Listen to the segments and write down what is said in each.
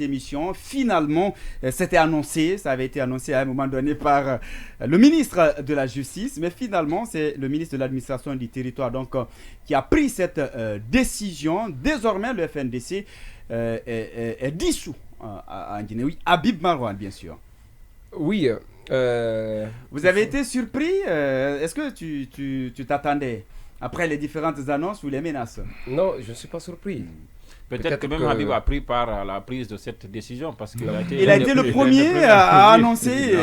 émission. Finalement, c'était annoncé, ça avait été annoncé à un moment donné par le ministre de la Justice, mais finalement, c'est le ministre de l'Administration du Territoire donc, qui a pris cette décision. Désormais, le FNDC est dissous en Guinée. Oui, Habib Marwan, bien sûr. Oui. Vous avez été surpris est-ce que tu t'attendais après les différentes annonces ou les menaces? Non, je ne suis pas surpris. Peut-être que même Habib a pris part à la prise de cette décision parce qu'il il a été le premier à annoncer.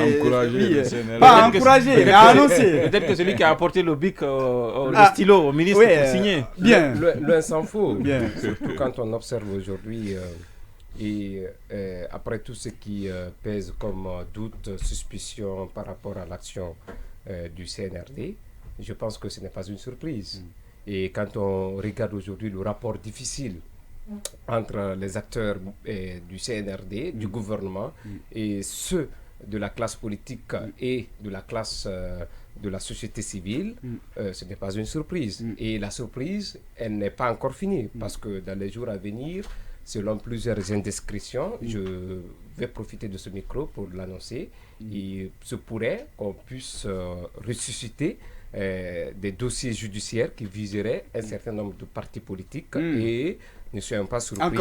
Pas encouragé, mais à annoncer. Peut-être que celui qui a apporté le bic, le stylo au ministre pour signer. Bien. Loin s'en faut. Bien. Surtout quand on observe aujourd'hui et après tout ce qui pèse comme doute, suspicion par rapport à l'action du CNRD, je pense que ce n'est pas une surprise. Et quand on regarde aujourd'hui le rapport difficile entre les acteurs du CNRD, du gouvernement, et ceux de la classe politique et de la classe de la société civile, ce n'est pas une surprise. Et la surprise, elle n'est pas encore finie, parce que dans les jours à venir, selon plusieurs indiscrétions, je vais profiter de ce micro pour l'annoncer, il se pourrait qu'on puisse ressusciter des dossiers judiciaires qui viseraient un certain nombre de partis politiques et ne soyons pas surpris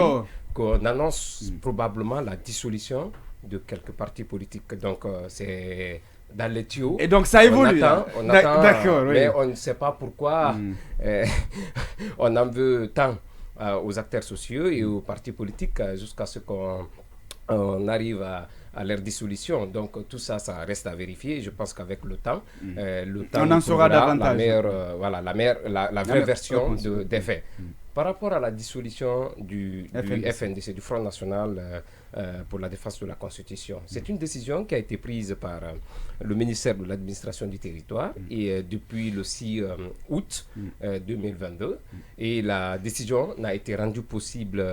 qu'on annonce probablement la dissolution de quelques partis politiques. Donc c'est dans les tuyaux. Et donc ça évolue. On attend, d'accord, mais on ne sait pas pourquoi on en veut tant aux acteurs sociaux et aux partis politiques jusqu'à ce qu'on arrive à leur dissolution. Donc tout ça, ça reste à vérifier. Je pense qu'avec le temps on en saura davantage. La vraie version des faits. Par rapport à la dissolution du FNDC, du Front National pour la défense de la Constitution, c'est une décision qui a été prise par le ministère de l'Administration du Territoire et depuis le 6 août 2022. Et la décision n'a été rendue possible,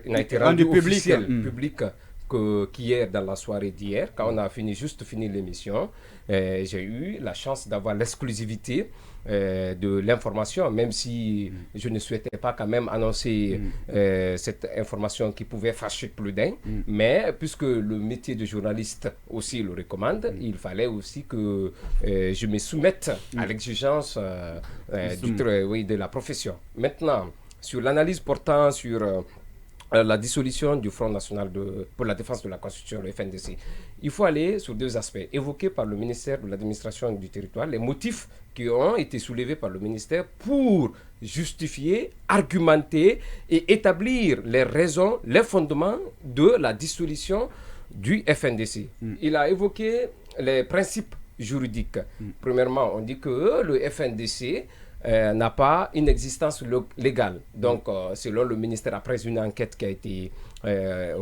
n'a été rendue officielle, publique qu'hier dans la soirée d'hier, quand on a juste fini l'émission. J'ai eu la chance d'avoir l'exclusivité de l'information, même si je ne souhaitais pas quand même annoncer cette information qui pouvait fâcher plus d'un, mais puisque le métier de journaliste aussi le recommande, il fallait aussi que je me soumette à l'exigence de la profession. Maintenant, sur l'analyse portant sur la dissolution du Front National pour la défense de la Constitution, le FNDC. Il faut aller sur deux aspects évoqués par le ministère de l'Administration du Territoire, les motifs qui ont été soulevés par le ministère pour justifier, argumenter et établir les raisons, les fondements de la dissolution du FNDC. Il a évoqué les principes juridiques. Premièrement, on dit que le FNDC n'a pas une existence légale. Donc, selon le ministère, après une enquête qui a été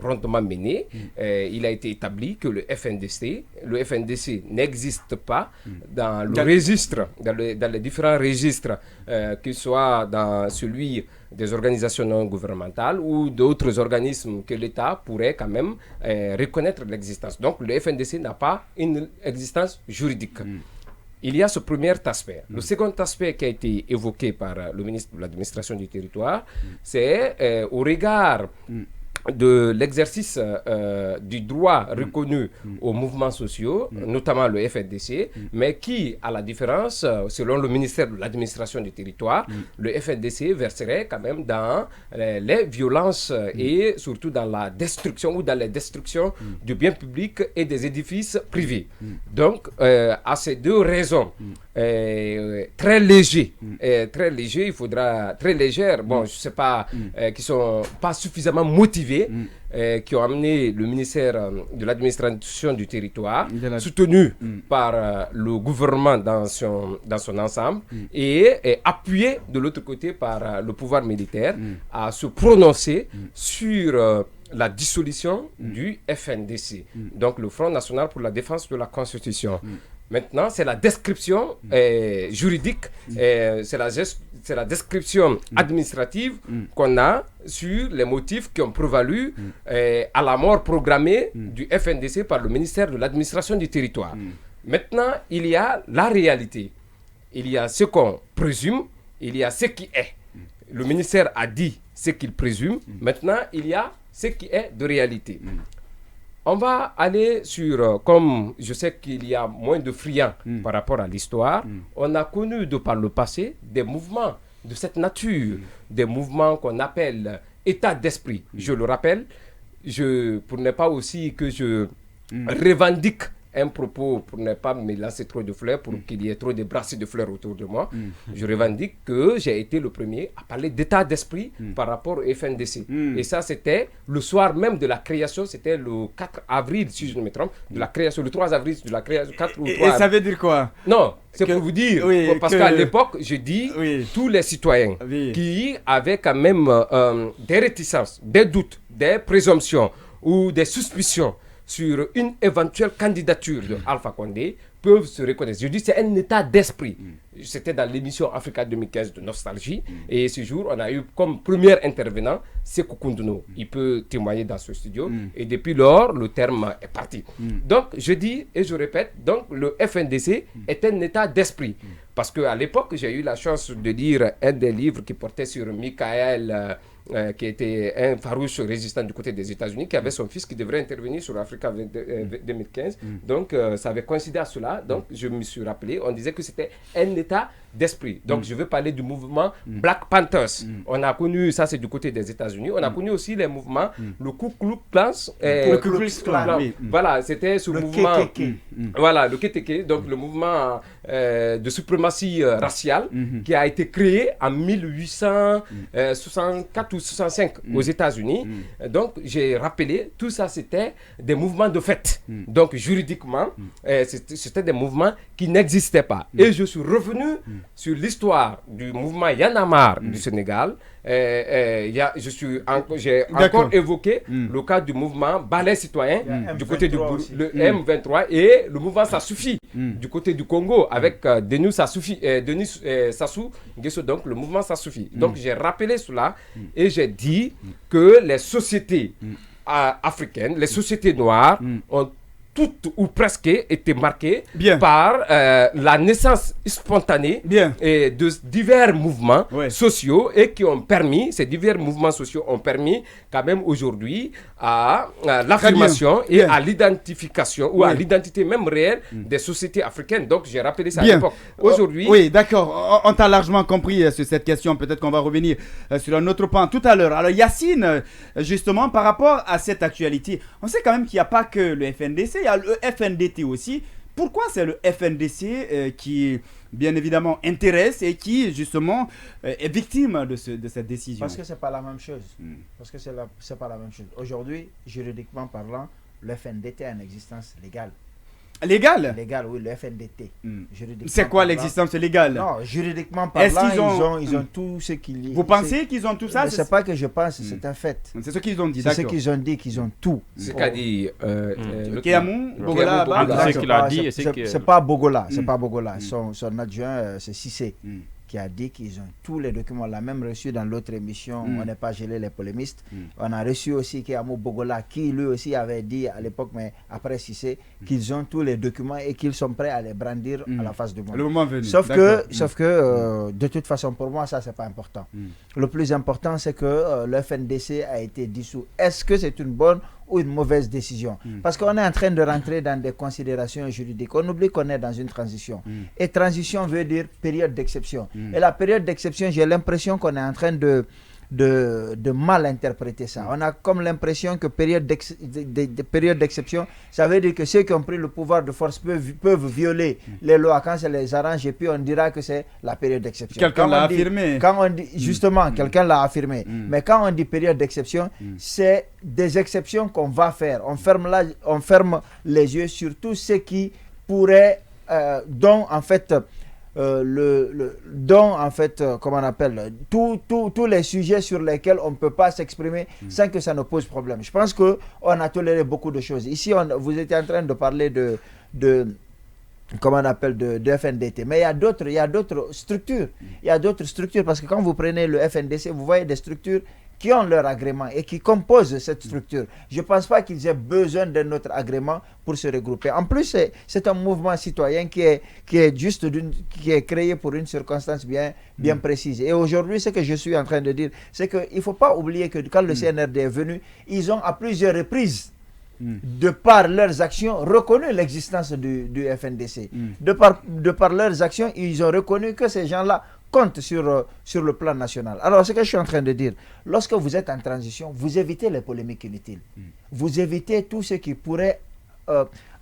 rondement menée, il a été établi que le FNDC n'existe pas dans le registre, dans les différents registres, que ce soit dans celui des organisations non gouvernementales ou d'autres organismes que l'État pourrait quand même reconnaître l'existence. Donc, le FNDC n'a pas une existence juridique. Il y a ce premier aspect. Le second aspect qui a été évoqué par le ministre de l'Administration du Territoire, c'est au regard de l'exercice du droit reconnu aux mouvements sociaux, notamment le FNDC, mais qui, à la différence, selon le ministère de l'Administration du Territoire, le FNDC verserait quand même dans les violences et surtout dans la destruction ou dans les destructions du bien public et des édifices privés. Donc, à ces deux raisons, très légères, il faudra très légères, bon, je sais pas, qui sont pas suffisamment motivées, qui ont amené le ministère de l'Administration du Territoire, soutenu par le gouvernement dans son ensemble, et appuyé de l'autre côté par le pouvoir militaire, à se prononcer sur la dissolution du FNDC, donc le Front National pour la défense de la Constitution. Maintenant, c'est la description juridique, c'est la description administrative qu'on a sur les motifs qui ont prévalu à la mort programmée du FNDC par le ministère de l'Administration du Territoire. Maintenant, il y a la réalité. Il y a ce qu'on présume, il y a ce qui est. Le ministère a dit ce qu'il présume. Maintenant, il y a ce qui est de réalité. On va aller sur, comme je sais qu'il y a moins de friands par rapport à l'histoire, on a connu de par le passé des mouvements de cette nature, des mouvements qu'on appelle état d'esprit. Je le rappelle, pour ne pas aussi que je revendique un propos, pour ne pas me lancer trop de fleurs, pour qu'il y ait trop de brassées de fleurs autour de moi, je revendique que j'ai été le premier à parler d'état d'esprit par rapport au FNDC. Et ça, c'était le soir même de la création, c'était le 4 avril, si je ne me trompe, de la création, le 3 avril de la création, 4 ou 3 Et ça veut dire quoi? Non, c'est pour vous dire, parce qu'à l'époque, je dis, tous les citoyens qui avaient quand même des réticences, des doutes, des présomptions ou des suspicions sur une éventuelle candidature de Alpha Condé peuvent se reconnaître. Je dis c'est un état d'esprit. C'était dans l'émission Africa 2015 de Nostalgie. Et ce jour, on a eu comme premier intervenant Sékou Koundouno. Il peut témoigner dans ce studio. Et depuis lors, le terme est parti. Donc, je dis et je répète, donc le FNDC est un état d'esprit. Parce qu'à l'époque, j'ai eu la chance de lire un des livres qui portait sur Michael... qui était un farouche résistant du côté des États-Unis, qui avait son fils qui devrait intervenir sur Africa 2015. Donc, ça avait coïncidé à cela. Donc, je me suis rappelé, on disait que c'était un état d'esprit. Donc, je veux parler du mouvement Black Panthers. On a connu, ça c'est du côté des États-Unis, on a connu aussi les mouvements, le Ku Klux Klan. Le Ku Klux Klan, oui. Voilà, c'était ce mouvement. Voilà, le KKK, donc le mouvement de suprématie raciale qui a été créé en 1864 ou 65 aux États-Unis. Donc, j'ai rappelé, tout ça c'était des mouvements de fait. Donc, juridiquement, c'était des mouvements qui n'existaient pas. Et je suis revenu sur l'histoire du mouvement Y en a marre du Sénégal. J'ai encore évoqué le cas du mouvement Balai citoyen du côté du M23 et le mouvement Ça suffit du côté du Congo avec Denis Sassou Nguesso, donc le mouvement Ça suffit. Donc j'ai rappelé cela et j'ai dit que les sociétés africaines, les sociétés noires ont toutes ou presque été marquées par la naissance spontanée et de divers mouvements sociaux et qui ont permis, ces divers mouvements sociaux ont permis quand même aujourd'hui à l'affirmation et à l'identification ou à l'identité même réelle des sociétés africaines. Donc j'ai rappelé ça à l'époque. Aujourd'hui... Oui, d'accord. On t'a largement compris sur cette question. Peut-être qu'on va revenir sur un autre point tout à l'heure. Alors Yacine, justement, par rapport à cette actualité, on sait quand même qu'il n'y a pas que le FNDC, il y a le FNDT aussi. Pourquoi c'est le FNDC qui, bien évidemment, intéresse et qui, justement, est victime de cette décision? Parce que ce n'est pas la même chose. Parce que c'est pas la même chose. Aujourd'hui, juridiquement parlant, le FNDT a une existence légale. Légal? Légal, oui, le FNDT. C'est quoi l'existence légale? Non, juridiquement parlant, ils ont tout ce qu'il y a. Vous pensez qu'ils ont tout ça? Ce n'est pas que je pense, c'est un fait. C'est ce qu'ils ont dit, c'est ce qu'ils ont dit, qu'ils ont tout. C'est qu'a dit Kéamou, Bogola. C'est ce qu'il a dit. C'est pas Bogola, c'est pas Bogola. Son adjoint, c'est Cissé, qui a dit qu'ils ont tous les documents. On l'a même reçu dans l'autre émission, on n'est pas gelé les polémistes. On a reçu aussi Kéamou Bogola, qui lui aussi avait dit à l'époque, mais après Cissé, qu'ils ont tous les documents et qu'ils sont prêts à les brandir à la face du monde. Le moment venu. Sauf que de toute façon, pour moi, ça, c'est pas important. Le plus important, c'est que le FNDC a été dissous. Est-ce que c'est une bonne ou une mauvaise décision? Parce qu'on est en train de rentrer dans des considérations juridiques. On oublie qu'on est dans une transition. Et transition veut dire période d'exception. Et la période d'exception, j'ai l'impression qu'on est en train de mal interpréter ça. On a comme l'impression que période d'exception, ça veut dire que ceux qui ont pris le pouvoir de force peuvent violer les lois quand ça les arrange et puis on dira que c'est la période d'exception. Quelqu'un l'a affirmé. Quand on dit, justement, quelqu'un l'a affirmé. Mais quand on dit période d'exception, c'est des exceptions qu'on va faire. On ferme les yeux sur tout ce qui pourrait, dont en fait... comment on appelle, tous les sujets sur lesquels on ne peut pas s'exprimer sans que ça ne pose problème. Je pense qu'on a toléré beaucoup de choses. Ici, vous étiez en train de parler comment on appelle, de FNDT. Mais il y a d'autres structures. Il y a d'autres structures parce que quand vous prenez le FNDC, vous voyez des structures qui ont leur agrément et qui composent cette structure. Je ne pense pas qu'ils aient besoin d'un autre agrément pour se regrouper. En plus, c'est un mouvement citoyen qui est créé pour une circonstance bien précise. Et aujourd'hui, ce que je suis en train de dire, c'est qu'il ne faut pas oublier que quand le CNRD est venu, ils ont à plusieurs reprises, de par leurs actions, reconnu l'existence du FNDC. De par leurs actions, ils ont reconnu que ces gens-là comptent sur le plan national. Alors, ce que je suis en train de dire, lorsque vous êtes en transition, vous évitez les polémiques inutiles. Vous évitez tout ce qui pourrait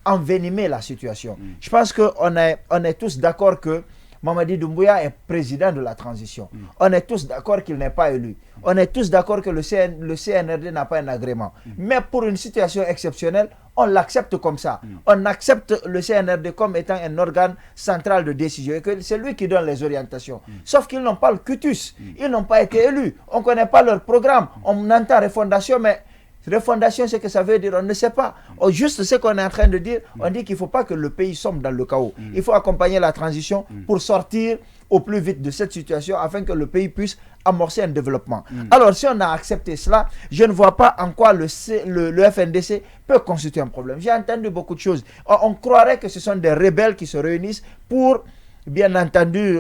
envenimer la situation. Je pense qu'on est tous d'accord que Mamadi Doumbouya est président de la transition. On est tous d'accord qu'il n'est pas élu. On est tous d'accord que le CNRD n'a pas un agrément. Mais pour une situation exceptionnelle, on l'accepte comme ça. On accepte le CNRD comme étant un organe central de décision et que c'est lui qui donne les orientations. Sauf qu'ils n'ont pas le cutus. Ils n'ont pas été élus. On ne connaît pas leur programme. On entend refondation, mais refondation, c'est que ça veut dire, on ne sait pas. Juste ce qu'on est en train de dire, on dit qu'il ne faut pas que le pays sombre dans le chaos. Il faut accompagner la transition pour sortir au plus vite de cette situation afin que le pays puisse amorcer un développement. Alors, si on a accepté cela, je ne vois pas en quoi le FNDC peut constituer un problème. J'ai entendu beaucoup de choses. On croirait que ce sont des rebelles qui se réunissent pour, bien entendu,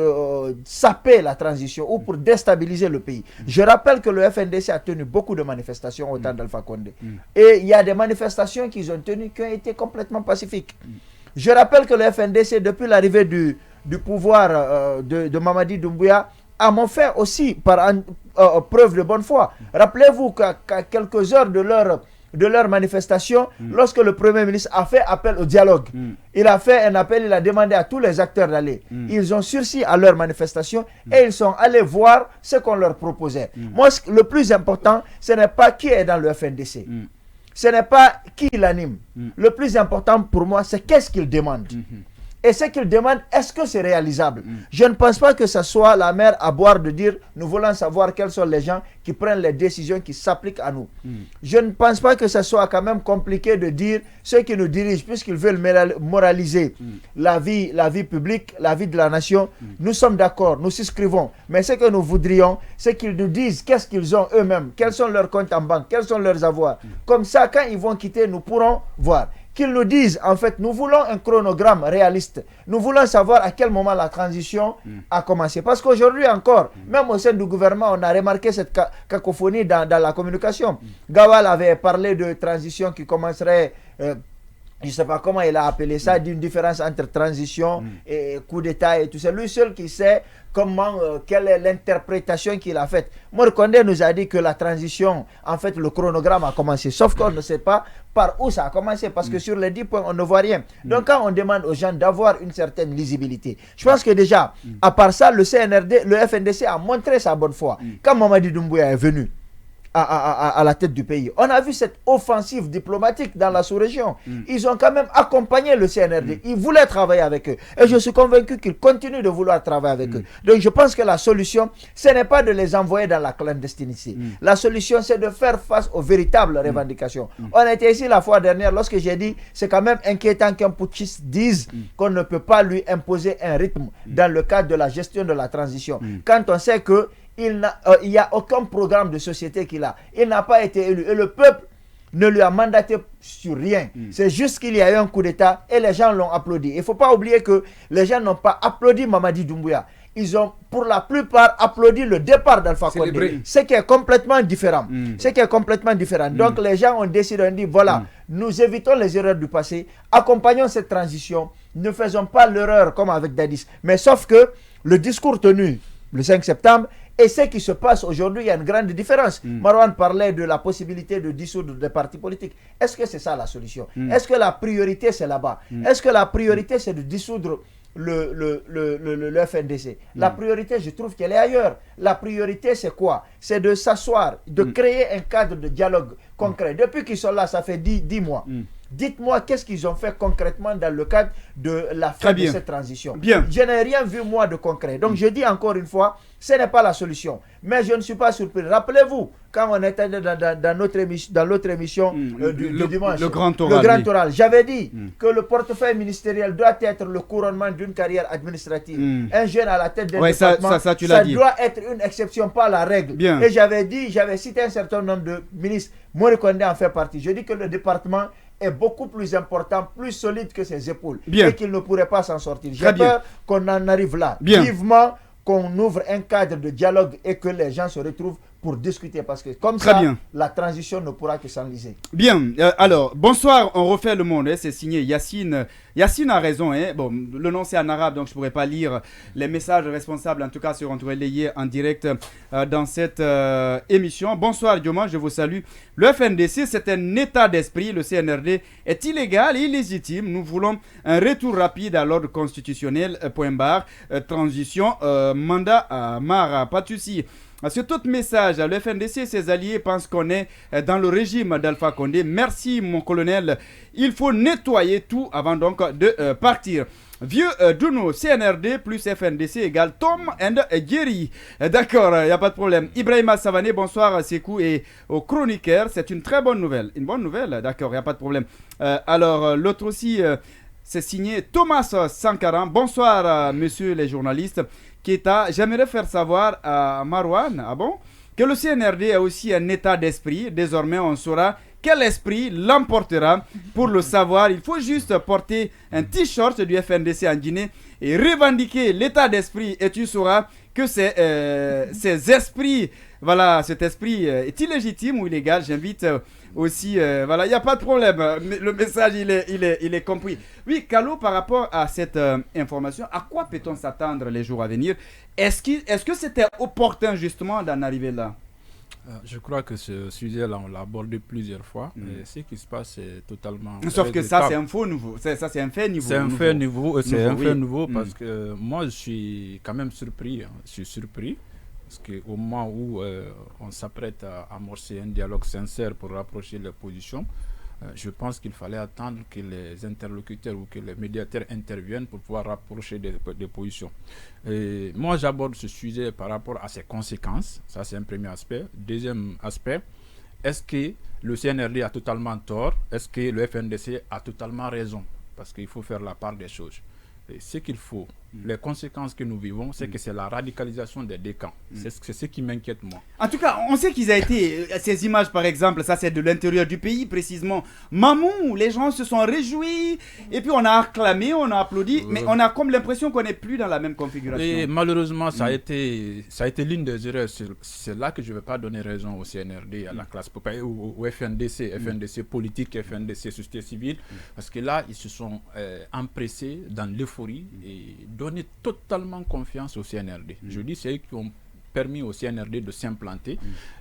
saper la transition ou pour déstabiliser le pays. Je rappelle que le FNDC a tenu beaucoup de manifestations au temps d'Alpha Condé. Et il y a des manifestations qu'ils ont tenues qui ont été complètement pacifiques. Je rappelle que le FNDC, depuis l'arrivée du pouvoir de Mamadi Doumbouya, a fait aussi par preuve de bonne foi. Rappelez-vous qu'à quelques heures de leur manifestation, lorsque le Premier ministre a fait appel au dialogue, il a fait un appel, il a demandé à tous les acteurs d'aller. Ils ont sursi à leur manifestation et ils sont allés voir ce qu'on leur proposait. Moi, le plus important, ce n'est pas qui est dans le FNDC. Ce n'est pas qui l'anime. Le plus important pour moi, c'est qu'est-ce qu'il demande. Et ce qu'il demande, est-ce que c'est réalisable? Je ne pense pas que ce soit la mer à boire de dire nous voulons savoir quels sont les gens qui prennent les décisions qui s'appliquent à nous. Je ne pense pas que ce soit quand même compliqué de dire ceux qui nous dirigent, puisqu'ils veulent moraliser la vie publique, la vie de la nation. Nous sommes d'accord, nous souscrivons. Mais ce que nous voudrions, c'est qu'ils nous disent qu'est-ce qu'ils ont eux-mêmes, quels sont leurs comptes en banque, quels sont leurs avoirs. Comme ça, quand ils vont quitter, nous pourrons voir. Qu'ils nous disent, en fait, nous voulons un chronogramme réaliste. Nous voulons savoir à quel moment la transition a commencé. Parce qu'aujourd'hui encore, même au sein du gouvernement, on a remarqué cette cacophonie dans la communication. Gawal avait parlé de transition qui commencerait, je ne sais pas comment il a appelé ça, d'une différence entre transition et coup d'État et tout ça. Lui seul qui sait comment, quelle est l'interprétation qu'il a faite. Mor Condé nous a dit que la transition, en fait, le chronogramme a commencé. Sauf qu'on ne sait pas par où ça a commencé, parce que sur les 10 points, on ne voit rien. Donc, quand on demande aux gens d'avoir une certaine lisibilité, je pense que déjà, à part ça, le CNRD, le FNDC a montré sa bonne foi. Quand Mamadi Doumbouya est venu à la tête du pays, on a vu cette offensive diplomatique dans la sous-région. Ils ont quand même accompagné le CNRD. Ils voulaient travailler avec eux. Et je suis convaincu qu'ils continuent de vouloir travailler avec eux. Donc je pense que la solution, ce n'est pas de les envoyer dans la clandestinité. La solution, c'est de faire face aux véritables revendications. On était ici la fois dernière, lorsque j'ai dit, c'est quand même inquiétant qu'un putschiste dise qu'on ne peut pas lui imposer un rythme dans le cadre de la gestion de la transition. Quand on sait que il n'y a aucun programme de société qu'il a. Il n'a pas été élu. Et le peuple ne lui a mandaté sur rien. C'est juste qu'il y a eu un coup d'État et les gens l'ont applaudi. Il ne faut pas oublier que les gens n'ont pas applaudi Mamadi Doumbouya. Ils ont, pour la plupart, applaudi le départ d'Alpha Condé. Ce qui est complètement différent. Ce qui est complètement différent. Donc les gens ont décidé, on dit, voilà, nous évitons les erreurs du passé, accompagnons cette transition, ne faisons pas l'erreur comme avec Dadis. Mais sauf que le discours tenu le 5 septembre, et ce qui se passe aujourd'hui, il y a une grande différence. Marwan parlait de la possibilité de dissoudre des partis politiques. Est-ce que c'est ça la solution? Est-ce que la priorité c'est là-bas? Est-ce que la priorité c'est de dissoudre le FNDC? La priorité, je trouve qu'elle est ailleurs. La priorité c'est quoi? C'est de s'asseoir, de créer un cadre de dialogue concret. Depuis qu'ils sont là, ça fait 10 mois. Dites-moi qu'est-ce qu'ils ont fait concrètement dans le cadre de la fin de cette transition. Je n'ai rien vu, moi, de concret. Donc, je dis encore une fois, ce n'est pas la solution. Mais je ne suis pas surpris. Rappelez-vous, quand on était dans l'autre émission du dimanche, le Grand Oral, j'avais dit que le portefeuille ministériel doit être le couronnement d'une carrière administrative. Un jeune à la tête d'un département, ça doit être une exception, pas la règle. Et j'avais cité un certain nombre de ministres. Mori Kondé en fait partie. Je dis que le département est beaucoup plus important, plus solide que ses épaules. Et qu'il ne pourrait pas s'en sortir. J'ai peur qu'on en arrive là. Vivement qu'on ouvre un cadre de dialogue et que les gens se retrouvent pour discuter, parce que comme la transition ne pourra que s'enliser. Alors, bonsoir, on refait le monde, c'est signé Yacine. Yacine a raison, bon, le nom c'est en arabe, donc je ne pourrais pas lire les messages responsables, en tout cas seront relayés en direct dans cette émission. Bonsoir Dioma, je vous salue. Le FNDC, c'est un état d'esprit, le CNRD est illégal et illégitime. Nous voulons un retour rapide à l'ordre constitutionnel, transition, mandat à Mara, pas de souci. Sur tout message, le FNDC et ses alliés pensent qu'on est dans le régime d'Alpha Condé. Merci mon colonel. Il faut nettoyer tout avant donc de partir. Vieux Duno, CNRD plus FNDC égale Tom and Jerry. D'accord, il n'y a pas de problème. Ibrahima Savané, bonsoir à Sekou et aux chroniqueurs. C'est une très bonne nouvelle. Une bonne nouvelle, d'accord, il n'y a pas de problème. Alors, l'autre aussi, c'est signé Thomas Sankaran. Bonsoir, monsieur les journalistes. Keita, j'aimerais faire savoir à Marwan, que le CNRD a aussi un état d'esprit. Désormais, on saura quel esprit l'emportera. Pour le savoir, il faut juste porter un t-shirt du FNDC en Guinée et revendiquer l'état d'esprit. Et tu sauras que ces esprits, voilà, cet esprit est illégitime ou illégal. J'invite aussi, voilà, il n'y a pas de problème. Le message, il est compris. Oui, Kalo, par rapport à cette information, à quoi peut-on s'attendre les jours à venir? Est-ce que c'était opportun justement d'en arriver là? Je crois que ce sujet-là, on l'a abordé plusieurs fois. Et ce qui se passe, c'est totalement... Sauf que ça, c'est un faux nouveau. Ça, c'est un fait nouveau. C'est un fait nouveau. C'est un fait nouveau parce que moi, je suis quand même surpris. Je suis surpris parce qu'au moment où on s'apprête à amorcer un dialogue sincère pour rapprocher les positions, je pense qu'il fallait attendre que les interlocuteurs ou que les médiateurs interviennent pour pouvoir rapprocher des positions. Et moi, j'aborde ce sujet par rapport à ses conséquences. Ça, c'est un premier aspect. Deuxième aspect, est-ce que le CNRD a totalement tort? Est-ce que le FNDC a totalement raison? Parce qu'il faut faire la part des choses. Et ce qu'il faut, les conséquences que nous vivons, c'est que c'est la radicalisation des deux camps. C'est ce qui m'inquiète, moi. En tout cas, on sait qu'ils ont été, ces images par exemple, ça c'est de l'intérieur du pays précisément. Mamou, les gens se sont réjouis, et puis on a acclamé, on a applaudi, mais on a comme l'impression qu'on n'est plus dans la même configuration. Et malheureusement, ça a été l'une des erreurs. C'est là que je ne vais pas donner raison au CNRD, à la classe, au FNDC, FNDC politique, FNDC société civile, parce que là, ils se sont empressés dans l'euphorie et donner totalement confiance au CNRD. Je dis c'est eux qui ont permis au CNRD de s'implanter,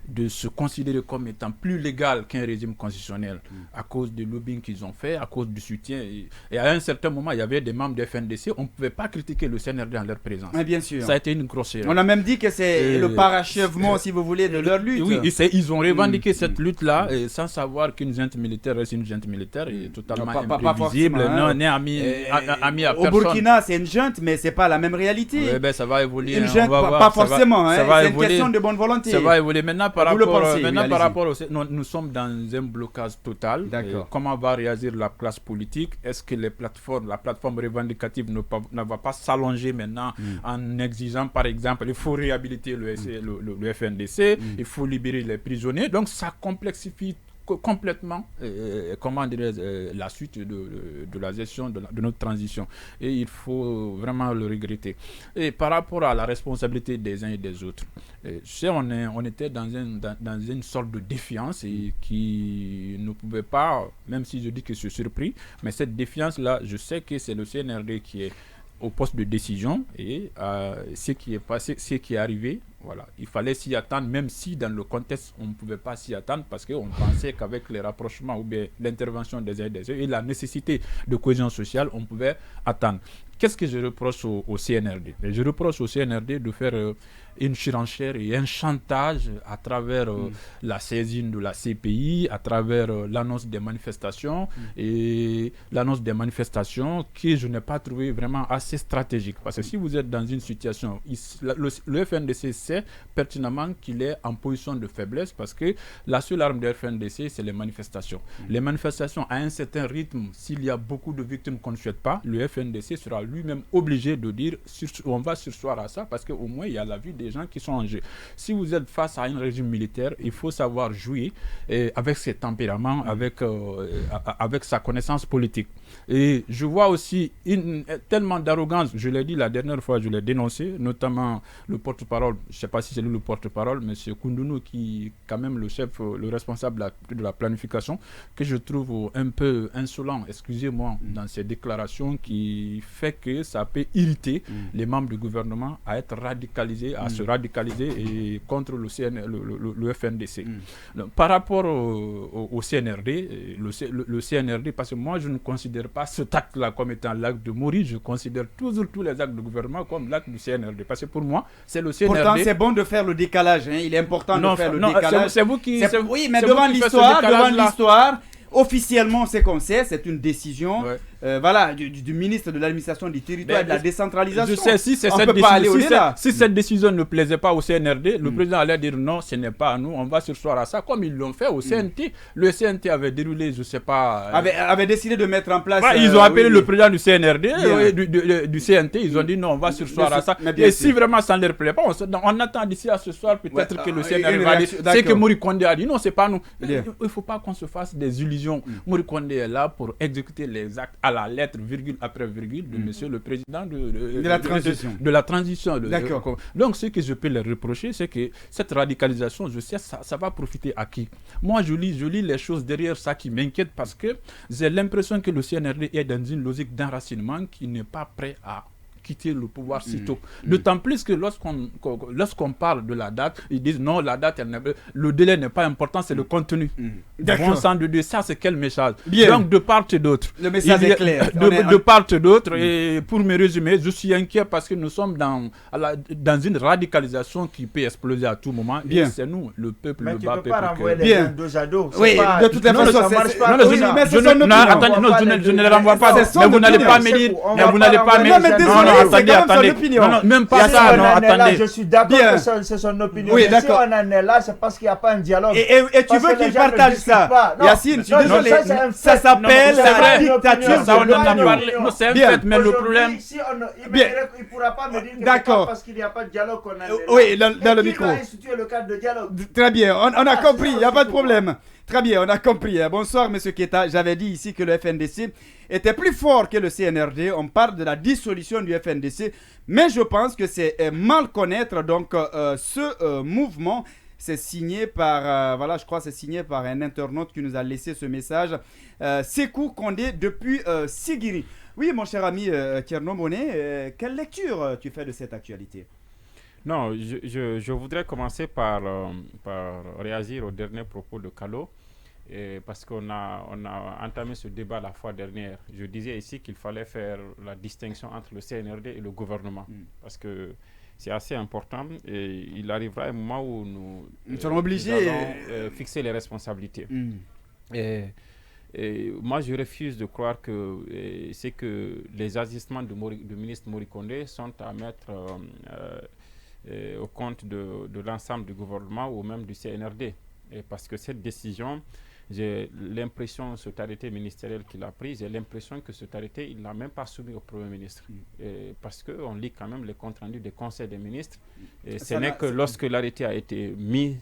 de se considérer comme étant plus légal qu'un régime constitutionnel à cause du lobbying qu'ils ont fait, à cause du soutien. Et à un certain moment, il y avait des membres de FNDC, on ne pouvait pas critiquer le CNRD en leur présence. Mais bien sûr. Ça a été une grosse erreur. On a même dit que c'est le parachèvement, si vous voulez, de leur lutte. Oui, ils ont revendiqué cette lutte-là sans savoir qu'une junte militaire reste une junte militaire et totalement imprévisible, non ami à personne. Au Burkina, c'est une junte, mais ce n'est pas la même réalité. Oui, ben, ça va évoluer. Une junte, pas forcément. C'est une question de bonne volonté. Ça va évoluer. Maintenant, par rapport au... Nous sommes dans un blocage total. Comment va réagir la classe politique? Est-ce que la plateforme revendicative ne va pas s'allonger maintenant en exigeant, par exemple, il faut réhabiliter le FNDC, il faut libérer les prisonniers. Donc, ça complexifie complètement la suite de la gestion de notre transition, et il faut vraiment le regretter. Et par rapport à la responsabilité des uns et des autres, on était dans une sorte de défiance et qui ne pouvait pas, même si je dis que je suis surpris, mais cette défiance là, je sais que c'est le CNRD qui est au poste de décision, et ce qui est passé, ce qui est arrivé, voilà, il fallait s'y attendre, même si dans le contexte on ne pouvait pas s'y attendre, parce qu'on pensait qu'avec les rapprochements ou bien l'intervention des uns et des autres et la nécessité de cohésion sociale, on pouvait attendre. Qu'est-ce que je reproche au CNRD? Je reproche au CNRD de faire une surenchère et un chantage à travers la saisine de la CPI, à travers l'annonce des manifestations et l'annonce des manifestations que je n'ai pas trouvé vraiment assez stratégique. Parce que si vous êtes dans une situation, le FNDC sait pertinemment qu'il est en position de faiblesse parce que la seule arme du FNDC, c'est les manifestations. Les manifestations à un certain rythme, s'il y a beaucoup de victimes qu'on ne souhaite pas, le FNDC sera lui-même obligé de dire on va surseoir à ça parce qu'au moins il y a la vie des gens qui sont en jeu. Si vous êtes face à un régime militaire, il faut savoir jouer avec ses tempéraments, avec sa connaissance politique. Et je vois aussi tellement d'arrogance, je l'ai dit la dernière fois, je l'ai dénoncé, notamment le porte-parole, je ne sais pas si c'est lui le porte-parole, mais c'est Koundounou qui est quand même le chef, le responsable de la planification, que je trouve un peu insolent, excusez-moi, dans ses déclarations, qui fait que ça peut irriter les membres du gouvernement à être radicalisés, à se radicaliser et contre le FNDC. Donc, par rapport au CNRD, le CNRD, parce que moi je ne considère pas cet acte-là comme étant l'acte de Mori, je considère toujours tous les actes de gouvernement comme l'acte du CNRD. Parce que pour moi, c'est le CNRD. Pourtant, c'est bon de faire le décalage. Hein. Il est important de faire le décalage. C'est vous qui. Oui, mais devant l'histoire, officiellement, c'est qu'on sait, c'est une décision du ministre de l'administration du territoire et de la décentralisation. Je sais, si cette décision ne plaisait pas au CNRD, le président allait dire non, ce n'est pas à nous, on va surseoir à ça, comme ils l'ont fait au CNT. Le CNT avait déroulé, je ne sais pas... avait décidé de mettre en place... ils ont appelé le président du CNRD, du CNT, ils ont dit non, on va surseoir à ça. Et si vraiment ça ne leur plaît pas, on attend d'ici à ce soir, peut-être que le CNRD va dire... C'est que Mori Kondé a dit non, c'est pas nous. Il ne faut pas qu'on se fasse des illusions. Mori Kondé est là pour exécuter les actes à la lettre, virgule après virgule, de monsieur le président de la transition. D'accord. Donc, ce que je peux leur reprocher, c'est que cette radicalisation, je sais, ça va profiter à qui? Moi, je lis les choses derrière ça qui m'inquiètent parce que j'ai l'impression que le CNRD est dans une logique d'enracinement qui n'est pas prêt à quitter le pouvoir si tôt. D'autant plus que lorsqu'on parle de la date, ils disent non, la date, le délai n'est pas important, c'est le contenu. Bon sang de Dieu, ça c'est quel message. Donc de part et d'autre. Le message est clair. De part et d'autre, et pour me résumer, je suis inquiet parce que nous sommes dans une radicalisation qui peut exploser à tout moment. Et c'est nous, le peuple, mais le bas peuple. Mais tu ne peux pas renvoyer les gens dos à dos. Oui, de toute façon, ça ne marche pas. Je ne les renvoie pas. Mais vous n'allez pas me dire. Mais vous n'allez pas me dire. Attendez. Non, même pas ça. Non, attendez. Je suis d'accord que c'est son opinion. Oui, mais si on en est là, c'est parce qu'il n'y a pas un dialogue. Et tu veux qu'il partage ça? Yacine, je suis désolé. Ça s'appelle la dictature Ça, on de en a l'opinion. parlé. Non, c'est un fait, mais le problème... Il ne pourra pas me dire que c'est pas parce qu'il n'y a pas de dialogue qu'on en est là. Oui, dans le micro. Qui va instituer le cadre de dialogue? Très bien, on a compris, il n'y a pas de problème. Très bien, on a compris. Bonsoir, M. Keita. J'avais dit ici que le FNDC était plus fort que le CNRD. On parle de la dissolution du FNDC. Mais je pense que c'est mal connaître. Donc, ce mouvement, c'est signé par, je crois que c'est signé par un internaute qui nous a laissé ce message. Sékou Kondé depuis Sigiri. Oui, mon cher ami Thierno Monet, quelle lecture tu fais de cette actualité? Non, je voudrais commencer par réagir au dernier propos de Kalo, parce qu'on a entamé ce débat la fois dernière. Je disais ici qu'il fallait faire la distinction entre le CNRD et le gouvernement, parce que c'est assez important et il arrivera un moment où nous serons obligés de fixer les responsabilités. Et moi, je refuse de croire que c'est que les agissements du ministre Mori Kondé sont à mettre au compte de l'ensemble du gouvernement ou même du CNRD. Et parce que cette décision, j'ai l'impression, cet arrêté ministériel qu'il a pris, j'ai l'impression que cet arrêté, il ne l'a même pas soumis au Premier ministre. Parce qu'on lit quand même les comptes rendus des conseils des ministres. Et ce n'est que lorsque l'arrêté a été mis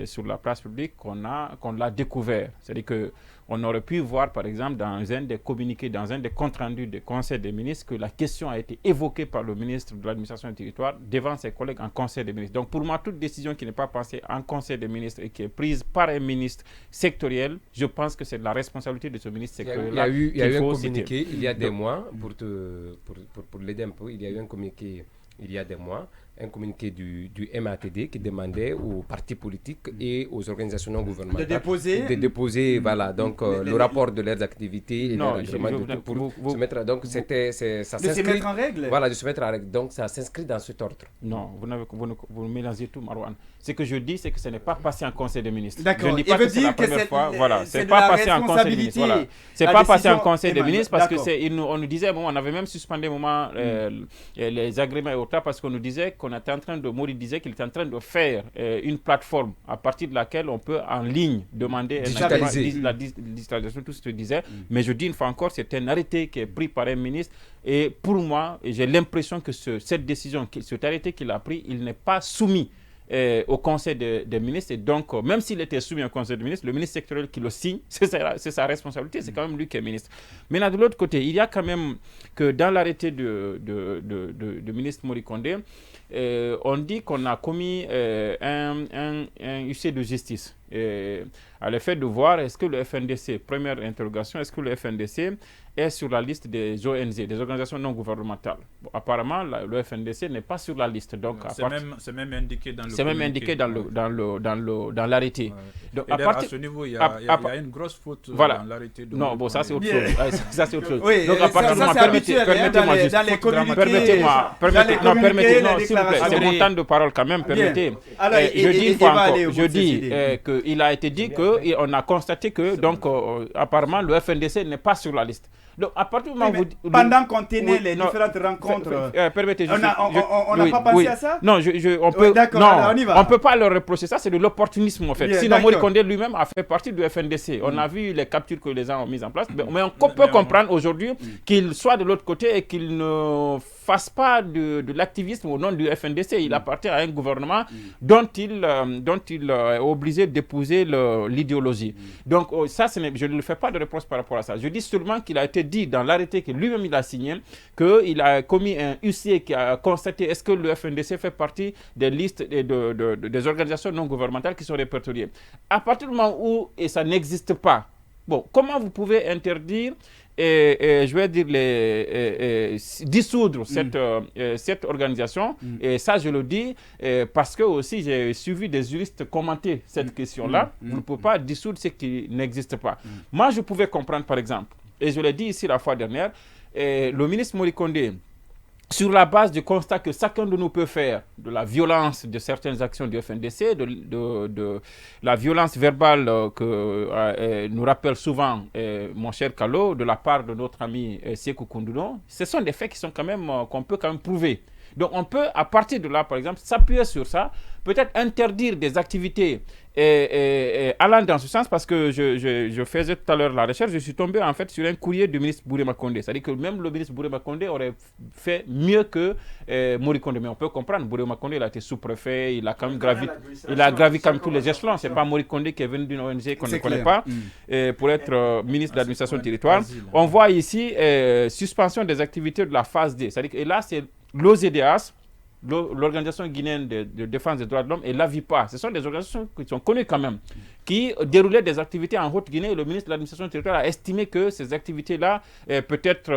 sur la place publique qu'on l'a découvert. C'est-à-dire qu'on aurait pu voir, par exemple, dans un des communiqués, dans un des comptes rendus des conseils des ministres, que la question a été évoquée par le ministre de l'administration du territoire devant ses collègues en conseil des ministres. Donc pour moi, toute décision qui n'est pas pensée en conseil des ministres et qui est prise par un ministre sectoriel, je pense que c'est de la responsabilité de ce ministre sectoriel. Il y a eu un communiqué il y a des mois, pour l'aider un peu, il y a eu un communiqué il y a des mois un communiqué du MATD qui demandait aux partis politiques et aux organisations non gouvernementales de déposer donc, le rapport de leurs activités et leurs agréments pour se mettre. Donc, ça se mettre en règle. Voilà, de se mettre en règle. Donc, ça s'inscrit dans cet ordre. Non, vous mélangez tout, Marouane. Ce que je dis, c'est que ce n'est pas passé en Conseil des ministres. D'accord. Je ne dis pas que c'est la première fois. Voilà, c'est pas passé en Conseil des ministres. Voilà. C'est pas passé en Conseil des ministres parce que on nous disait, bon, on avait même suspendu un moment les agréments et autres parce qu'on nous disait qu'on était en train de, Mori disait qu'il était en train de faire une plateforme à partir de laquelle on peut en ligne demander la digitalisation, tout ce que je disais. Mais je dis une fois encore, c'est un arrêté qui est pris par un ministre et pour moi, j'ai l'impression que cette décision, cet arrêté qu'il a pris, il n'est pas soumis au Conseil des ministres. Et donc, même s'il était soumis au Conseil des ministres, le ministre sectoriel qui le signe, c'est sa responsabilité, c'est quand même lui qui est ministre. Maintenant, de l'autre côté, il y a quand même que dans l'arrêté de ministre Mori Kondé, on dit qu'on a commis un huissier de justice. À l'effet de voir, est-ce que le FNDC, première interrogation, est-ce que le FNDC est sur la liste des ONG, des organisations non gouvernementales? Bon, apparemment, le FNDC n'est pas sur la liste. Donc, c'est même indiqué dans le C'est même indiqué dans l'arrêté. Ouais. Donc, à ce niveau, il y a une grosse faute dans l'arrêté. Non, bon, ça c'est autre chose. Ça c'est autre chose. Oui, donc, à partir du moment, permettez-moi juste. Dans les communiqués, s'il vous plaît, c'est mon temps de parole quand même, permettez. Je dis une fois encore, je dis qu'il a été dit qu'on a constaté que, donc, apparemment, le FNDC n'est pas sur la liste. Donc, à partir du moment où pendant qu'on tenait les différentes rencontres, permettez, on n'a pas pensé à ça? Non, on peut pas leur reprocher ça, c'est de l'opportunisme en fait. Sinon, Mori Kondé lui-même a fait partie du FNDC. On a vu les captures que les gens ont mises en place, mais on peut comprendre aujourd'hui qu'il soit de l'autre côté et qu'il ne fasse pas de l'activisme au nom du FNDC. Il appartient à un gouvernement dont il est obligé d'épouser l'idéologie. Donc, ça, je ne lui fais pas de réponse par rapport à ça. Je dis seulement qu'il a été dit dans l'arrêté que lui-même il a signé qu'il a commis un huissier qui a constaté est-ce que le FNDC fait partie des listes des organisations non gouvernementales qui sont répertoriées. À partir du moment où ça n'existe pas, bon, comment vous pouvez interdire je vais dire dissoudre cette organisation? Et ça je le dis parce que aussi j'ai suivi des juristes commenter cette question-là. Vous ne pouvez pas dissoudre ce qui n'existe pas. Moi je pouvais comprendre par exemple, et je l'ai dit ici la fois dernière, le ministre Mori Kondé, sur la base du constat que chacun de nous peut faire de la violence de certaines actions du FNDC, de la violence verbale que nous rappelle souvent mon cher Kalo, de la part de notre ami Sékou Koundouno, ce sont des faits qui sont quand même, qu'on peut quand même prouver. Donc on peut, à partir de là, par exemple, s'appuyer sur ça, peut-être interdire des activités allant dans ce sens, parce que je faisais tout à l'heure la recherche, je suis tombé en fait sur un courrier du ministre Bourema Kondé. C'est-à-dire que même le ministre Bourema Kondé aurait fait mieux que Mori Kondé. Mais on peut comprendre, Bourema Kondé il a été sous-préfet, il a quand même gravi quand même tous les échelons. C'est pas Mori Kondé qui est venu d'une ONG qu'on ne connaît pas pour être ministre de l'administration du territoire. On voit ici suspension des activités de la phase D. C'est-à-dire que là c'est l'OZDAS, l'Organisation guinéenne de défense des droits de l'homme, et l'AVIPA. Ce sont des organisations qui sont connues quand même, qui déroulaient des activités en Haute-Guinée. Et le ministre de l'administration territoriale a estimé que ces activités-là, peut-être,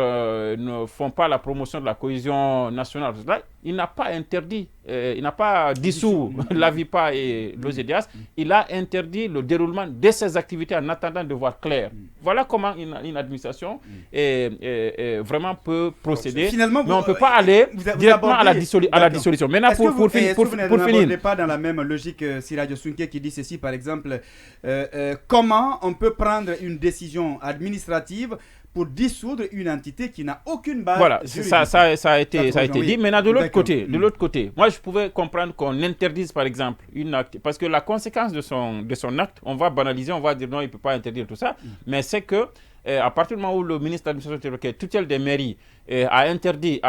ne font pas la promotion de la cohésion nationale. Là, il n'a pas interdit, il n'a pas dissous l'AVIPA et l'OZDAS. Il a interdit le déroulement de ces activités en attendant de voir clair. Voilà comment une administration vraiment peut procéder. Finalement, mais on ne peut pas aller directement à la dissolution. Maintenant, pour finir. Vous n'abordez pas dans la même logique Siradio Sunke qui dit ceci, par exemple, comment on peut prendre une décision administrative pour dissoudre une entité qui n'a aucune base. Voilà, ça a été dit. Maintenant, de l'autre côté, moi je pouvais comprendre qu'on interdise par exemple une acte, parce que la conséquence de son acte, on va banaliser, on va dire non, il ne peut pas interdire tout ça, mais c'est que à partir du moment où le ministre de l'administration territoriale, tutelle des mairies, a interdit,